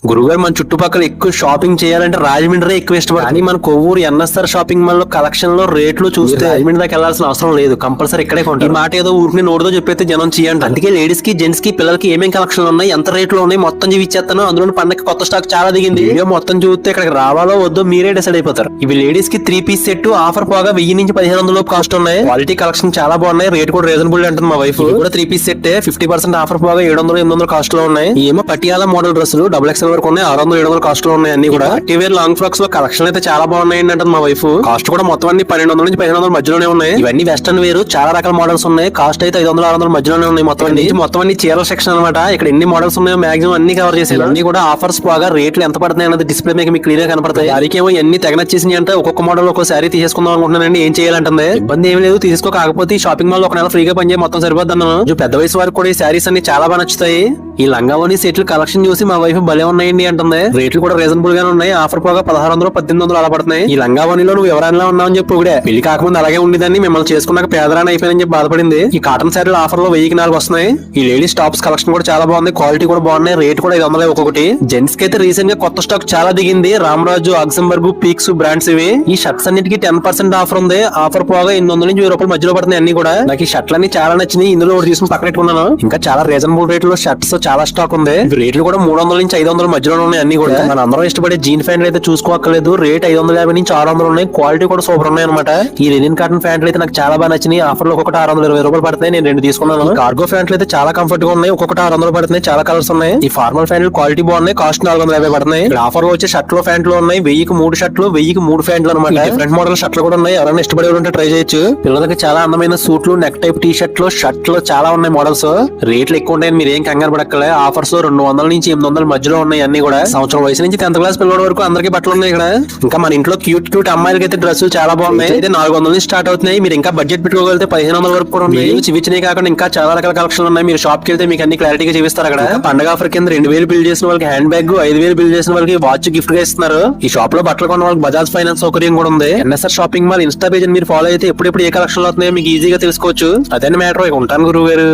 గురుగారు మన చుట్టుపక్కల ఎక్కువ షాపింగ్ చేయాలంటే రాజమండ్రి ఎక్కువ ఇష్టపడతారు. కానీ మన కొవ్వూరు ఎన్ఎస్ఆర్ షాపింగ్ మాల్ లో కలెక్షన్ లో రేట్లు చూస్తే రాజమండ్రి దాకా వెళ్లాల్సిన అవసరం లేదు, కంపల్సరీ ఇక్కడే కొంటారు. ఈ మాట ఏదో ఊరికి నోడుతో చెప్పైతే జనం చేయండి. అందుకే లేడీస్ కి జెంట్స్ కి పిల్లలకి ఏమేం కలెక్షన్ ఉన్నాయి, ఎంత రేట్లు ఉన్నాయి మొత్తం చూపించేస్తాను. అందులో పండగ కొత్త స్టాక్ చాలా దిగింది. వీడియో మొత్తం చూస్తే ఇక్కడికి రావాలో వద్దో మీరే డిసైడ్ అయిపోతారు. ఇవి లేడీస్ కి 3 పీస్ సెట్ ఆఫర్ పోగా 1000 నుంచి 1500 లోపు కాస్ట్ ఉన్నాయి. క్వాలిటీ కలెక్షన్ చాలా బాగున్నాయి, రేట్ కూడా రీజనబుల్ అంటుంది మా వైఫ్. కూడా 3 పీస్ సెట్ 50% ఆఫర్ పోగా 700-800 కాస్ట్ లో ఉన్నాయి. ఏమో పటియాలా మోడల్ డ్రెస్సులు XXL వరకు ఉన్నాయి, 600-700 కాస్ట్ లో ఉన్నాయి. అన్ని కూడా పార్టీవేర్ లాంగ్ ఫ్రాక్స్ లో కలెక్షన్ అయితే చాలా బాగున్నాయండి అంటుంది మా వైఫ్. కాస్ట్ కూడా మొత్తం అన్ని 1200 నుంచి 1500 మధ్యలోనే ఉన్నాయి. ఇవన్నీ వెస్టర్న్ వేరు, చాలా రకాల మోడల్స్ ఉన్నాయి. కాస్ట్ అయితే 500-600 మధ్యలోనే ఉన్నాయి. మొత్తం అన్ని చీరల సెక్షన్ అనమాట. ఇక్కడ ఎన్ని మోడల్స్ ఉన్నాయో మాక్సిమం అన్ని కవర్ చేసేది. అన్ని కూడా ఆఫర్స్ పోగా రేట్లు ఎంత పడుతున్నాయి అన్నది డిస్ప్లే మీకు క్లియర్ గా కనపడతాయి. అరికేమో ఎన్ని తెగనచ్చేసి అంటే ఒక్కొక్క మోడల్ ఒక్కో శారీ తీసేసుకుందాం అనుకుంటున్నానండి. ఏం చేయాలంటుంది, ఇబ్బంది ఏమి లేదు, తీసుకోకపోతే ఈ షాపింగ్ మాల్ ఒక నెల ఫ్రీగా పనిచేయ మొత్తం సరిపోద్ది అన్నాను. పెద్ద వయసు వారికి కూడా ఈ శారీస్ అన్ని చాలా బాగా నచ్చుతాయి. ఈ లంగావోని సెట్లు కలెక్షన్ చూసి మా వైఫ్ భలే ఉన్నాయండి అంటుంది. రేట్లు కూడా రీజనబుల్ గానే ఉన్నాయి. ఆఫర్ పోగా 1600-1800 అలా పడుతున్నాయి. ఈ లంగావోనిలో నువ్వు ఎవరైనా ఉన్నావని చెప్పి కూడా పెళ్లి కాకముందు అలాగే ఉండేదాన్ని, మిమ్మల్ని చేసుకున్నాక పేదరాని అయిపోయిందని చెప్పి బాధపడింది. ఈ కాటన్ శారీలు ఆఫర్ లో 1000కి 4 వస్తున్నాయి. ఈ లేడీస్ టాప్స్ కలెక్షన్ కూడా చాలా బాగుంది, క్వాలిటీ కూడా బాగున్నాయి. రేట్ కూడా 500 ఒక్కొక్కటి. జెంట్స్ కి అయితే రీసెంట్ గా కొత్త స్టాక్ చాలా దిగింది. రామరాజు, అక్సంబర్గ్, పీక్స్ బ్రాండ్స్ ఇవి. ఈ షర్ట్స్ అన్నిటికీ 10% ఆఫర్ ఉంది. ఆఫర్ పోగా 800 నుంచి 1000 రూపాయల మధ్యలో పడుతున్నాయి అన్ని కూడా. నాకు ఈ షర్ట్లు అన్ని చాలా నచ్చినాయి. ఇందులో ఒకటి తీసుకుని పక్కన పెట్టుకున్నాను. ఇంకా చాలా రీజనబుల్ రేట్ లో షర్ట్స్ చాలా స్టాక్ ఉంది. రేట్లు కూడా 300 నుంచి 500 మధ్యలో ఉన్నాయి అన్ని కూడా. మన అందరం ఇష్టపడే జీన్ ప్యాంట్లు అయితే చూసుకోక్కర్లేదు, రేట్ 550 నుంచి 600 ఉన్నాయి. క్వాలిటీ కూడా సూపర్ ఉన్నాయి అనమాట. ఈ లెనిన్ కాటన్ ప్యాంట్లు అయితే నాకు చాలా బాగా నచ్చినాయి. ఆఫర్ లో ఒక్కొక్కటి 620 రూపాయలు పడుతున్నాయి. నేను 2 తీసుకున్నాను. కార్గో ప్యాంట్లు అయితే చాలా కంఫర్ట్ గా ఉన్నాయి. ఒక్కొక్కటి 600 పడుతున్నాయి. చాలా కలర్స్ ఉన్నాయి. ఈ ఫార్మల్ ప్యాంట్లు క్వాలిటీ బాగున్నాయి, కాస్ట్ 450 పడుతున్నాయి. ఆఫర్ లో వచ్చే షర్ట్ లో ప్యాంట్లు ఉన్నాయి. 1000కి 3 షర్ట్లు, 1000కి 3 ప్యాంట్లు అనమాట. డిఫరెంట్ మోడల్ షర్ట్లు కూడా ఉన్నాయి. ఎవరైనా ఇష్టపడే ఉంటే ట్రై చేయొచ్చు. పిల్లలకి చాలా అందమైన సూట్లు, నెక్ టైప్ టీ షర్ట్లు, షర్ట్లు చాలా ఉన్నాయి మోడల్స్. రేట్లు ఎక్కువ ఉంటాయని మీరు ఏం కంగారు పడక్కలే. ఆఫర్స్ 200 నుంచి 800 మధ్యలో ఉన్నాయి అన్ని కూడా. సంవత్సరం వయసు నుంచి 10th క్లాస్ పిల్లల వరకు అందరికీ బట్టలు ఉన్నాయి ఇక్కడ. ఇంకా మన ఇంట్లో క్యూట్ అమ్మాయిలకి అయితే డ్రెస్సులు చాలా బాగున్నాయి. అయితే 400 నుంచి స్టార్ట్ అవుతున్నాయి. మీరు ఇంకా బడ్జెట్ పెట్టుకోగలిగితే 1500 వరకు కూడా ఉన్నాయి. చివిచ్చినాయి కాకుండా ఇంకా చాలా రకాల కలెక్షన్ ఉన్నాయి. మీరు షాప్ కి వెళ్తే మీకు అన్ని క్లారిటీగా చూపిస్తారు. అక్కడ పండగ ఆఫర్ కింద 2000 బిల్ చేసిన వాళ్ళకి హ్యాండ్ బ్యాగ్, 5000 బిల్ చేసిన వాళ్ళకి వాచ్ గిఫ్ట్ గా ఇస్తున్నారు. ఈ షాప్ లో బట్టలు కొన్న వాళ్ళకి బజాజ్ ఫైనాన్స్ సౌకర్యం కూడా ఉంది. NSR shopping mall Insta page మీరు ఫాలో అయితే ఎప్పుడు ఏ కలెక్షన్ అవుతున్నాయో మీకు ఈజీగా తెలుసుకోవచ్చు. అదే మ్యాటర్. ఉంటాను గురువు గారు.